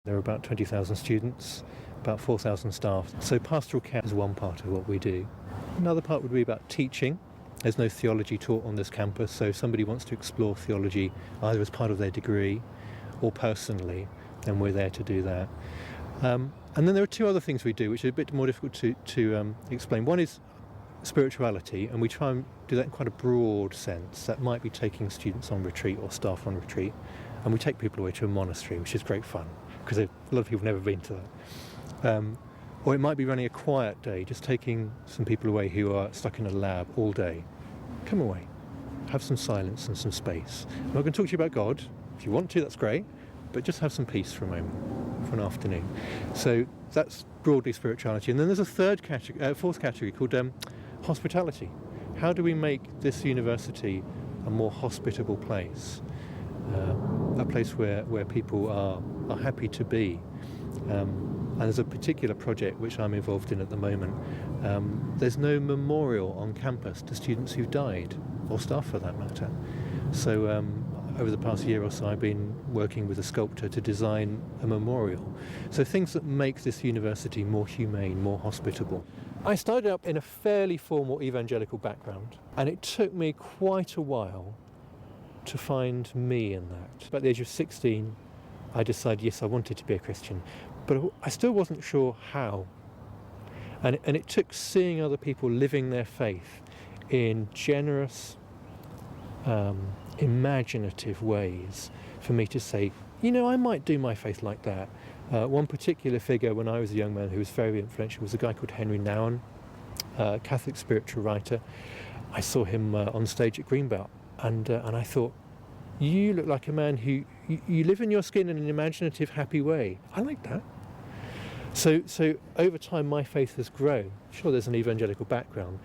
There are about 20,000 students, about 4,000 staff. So pastoral care is one part of what we do. Another part would be about teaching. There's no theology taught on this campus, so if somebody wants to explore theology either as part of their degree or personally, then we're there to do that. And then there are two other things we do which are a bit more difficult to explain. One is spirituality, and we try and do that in quite a broad sense. That might be taking students on retreat or staff on retreat, and we take people away to a monastery, which is great fun, because a lot of people have never been to that. Or it might be running a quiet day, just taking some people away who are stuck in a lab all day. Come away, have some silence and some space. I'm not going to talk to you about God. If you want to, that's great, but just have some peace for a moment, for an afternoon. So that's broadly spirituality. And then there's a fourth category called hospitality. How do we make this university a more hospitable place? A place where people are happy to be. And there's a particular project which I'm involved in at the moment. There's no memorial on campus to students who've died, or staff for that matter. So over the past year or so I've been working with a sculptor to design a memorial. So things that make this university more humane, more hospitable. I started up in a fairly formal evangelical background, and it took me quite a while to find me in that. At the age of 16, I decided, yes, I wanted to be a Christian, but I still wasn't sure how. And it took seeing other people living their faith in generous, imaginative ways for me to say, I might do my faith like that. One particular figure when I was a young man who was very influential was a guy called Henry Nouwen, a Catholic spiritual writer. I saw him on stage at Greenbelt, and I thought, you look like a man who you live in your skin in an imaginative, happy way. I like that. So over time my faith has grown. Sure, there's an evangelical background,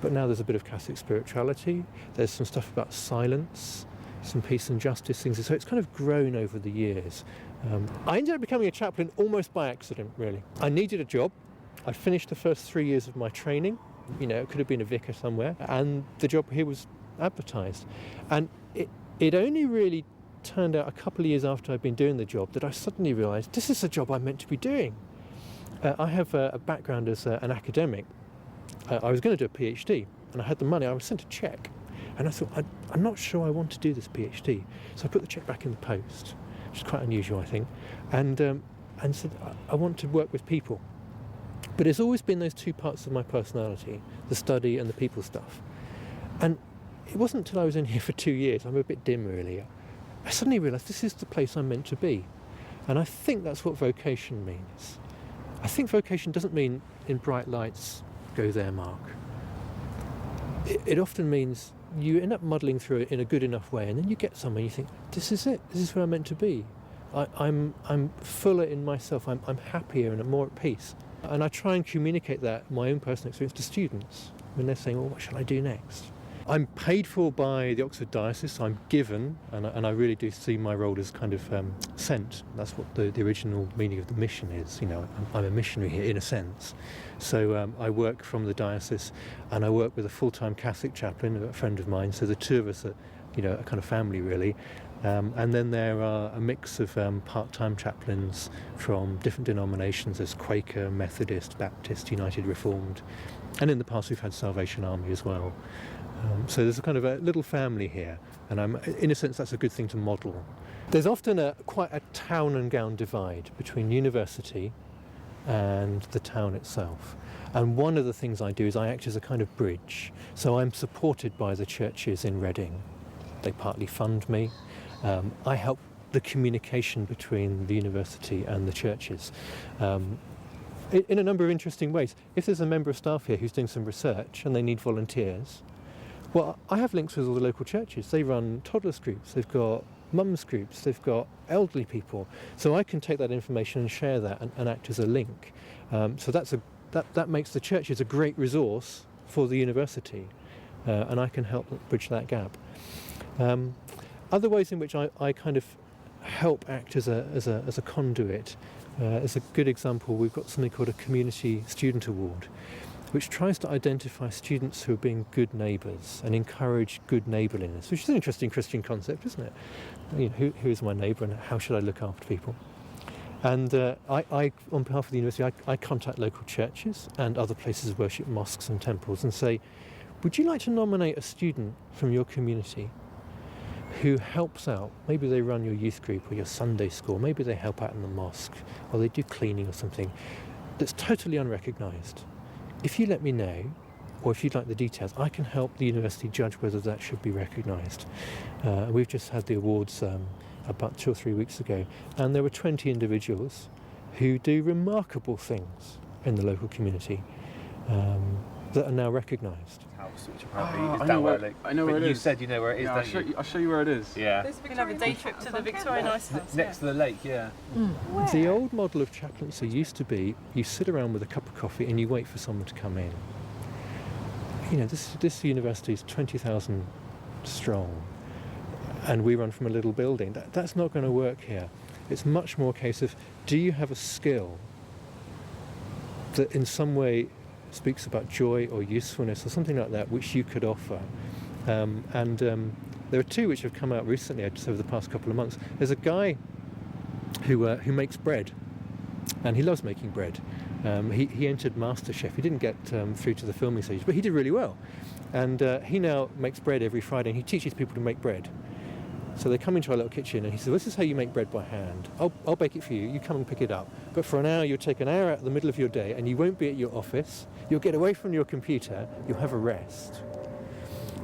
but now there's a bit of Catholic spirituality. There's some stuff about silence, some peace and justice things. So it's kind of grown over the years. I ended up becoming a chaplain almost by accident, really. I needed a job. I finished the first 3 years of my training. It could have been a vicar somewhere, and the job here was advertised. And it only really turned out a couple of years after I'd been doing the job that I suddenly realised this is a job I'm meant to be doing. I have a background as an academic. I was going to do a PhD, and I had the money. I was sent a cheque, and I thought, I'm not sure I want to do this PhD. So I put the cheque back in the post, which is quite unusual, I think, and said, I want to work with people. But it's always been those two parts of my personality, the study and the people stuff. And it wasn't until I was in here for 2 years, I'm a bit dim really, I suddenly realised this is the place I'm meant to be. And I think that's what vocation means. I think vocation doesn't mean in bright lights, go there, Mark. It often means you end up muddling through it in a good enough way, and then you get somewhere and you think, this is it, this is where I'm meant to be. I'm fuller in myself, I'm happier and I'm more at peace. And I try and communicate that, my own personal experience, to students when they're saying, well, what shall I do next? I'm paid for by the Oxford Diocese, so I'm given, and I really do see my role as kind of sent. That's what the original meaning of the mission is. I'm a missionary here in a sense. So I work from the diocese, and I work with a full-time Catholic chaplain, a friend of mine. So the two of us are, a kind of family really. And then there are a mix of part-time chaplains from different denominations. There's Quaker, Methodist, Baptist, United Reformed, and in the past we've had Salvation Army as well. So there's a kind of a little family here, and in a sense that's a good thing to model. There's often quite a town and gown divide between university and the town itself. And one of the things I do is I act as a kind of bridge. So I'm supported by the churches in Reading. They partly fund me. I help the communication between the university and the churches in a number of interesting ways. If there's a member of staff here who's doing some research and they need volunteers, well, I have links with all the local churches. They run toddlers groups, they've got mums groups, they've got elderly people. So I can take that information and share that and act as a link. So that makes the churches a great resource for the university, and I can help bridge that gap. Other ways in which I kind of help act as a conduit. As a good example, we've got something called a Community Student Award, which tries to identify students who are being good neighbours and encourage good neighbourliness, which is an interesting Christian concept, isn't it? Who is my neighbour and how should I look after people? And I, on behalf of the university, I contact local churches and other places of worship, mosques and temples, and say, would you like to nominate a student from your community who helps out? Maybe they run your youth group or your Sunday school, maybe they help out in the mosque, or they do cleaning or something that's totally unrecognised. If you let me know, or if you'd like the details, I can help the university judge whether that should be recognised. We've just had the awards about 2 or 3 weeks ago, and there were 20 individuals who do remarkable things in the local community that are now recognised. I know where it is. You said you know where it is, don't you? I'll show you where it is. Yeah. We can have a day trip to the Victorian Ice House. Next to the lake, yeah. The old model of chaplaincy used to be you sit around with a cup of coffee and you wait for someone to come in. You know, this university is 20,000 strong, and we run from a little building. That's not going to work here. It's much more a case of, do you have a skill that in some way speaks about joy or usefulness or something like that, which you could offer? There are 2 which have come out recently, just over the past couple of months. There's a guy who makes bread, and he loves making bread. He entered MasterChef. He didn't get through to the filming stage, but he did really well. And he now makes bread every Friday, and he teaches people to make bread. So they come into our little kitchen, and he says, this is how you make bread by hand. I'll bake it for you. You come and pick it up. But for an hour, you'll take an hour out of the middle of your day, and you won't be at your office. You'll get away from your computer. You'll have a rest.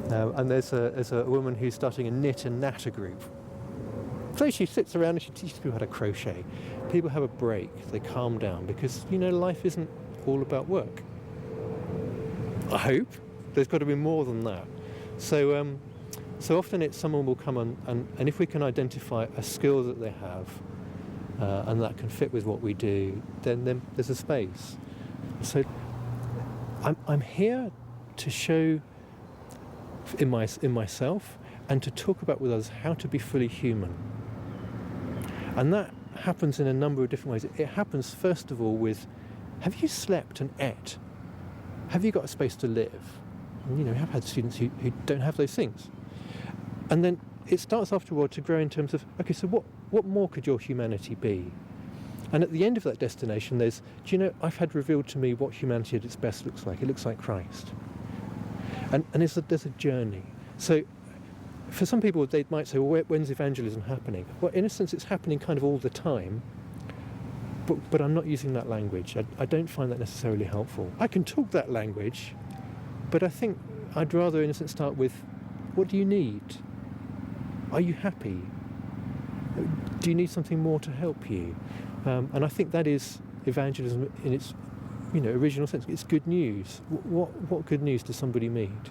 And there's a woman who's starting a knit and natter group. So she sits around and she teaches people how to crochet. People have a break, they calm down, because, you know, life isn't all about work. I hope. There's got to be more than that. So often it's someone will come and if we can identify a skill that they have and that can fit with what we do, then there's a space. So I'm here to show in myself and to talk about with others how to be fully human. And that happens in a number of different ways. It happens first of all with, have you slept and ate? Have you got a space to live? And, you know, we have had students who don't have those things. And then it starts after a while to grow in terms of, okay, so what more could your humanity be? And at the end of that destination there's, do you know, I've had revealed to me what humanity at its best looks like. It looks like Christ. And there's a journey. So for some people, they might say, well, when's evangelism happening? Well, in a sense, it's happening kind of all the time, but I'm not using that language. I don't find that necessarily helpful. I can talk that language, but I think I'd rather, in a sense, start with, what do you need? Are you happy? Do you need something more to help you? And I think that is evangelism in its, you know, original sense. It's good news. What good news does somebody need?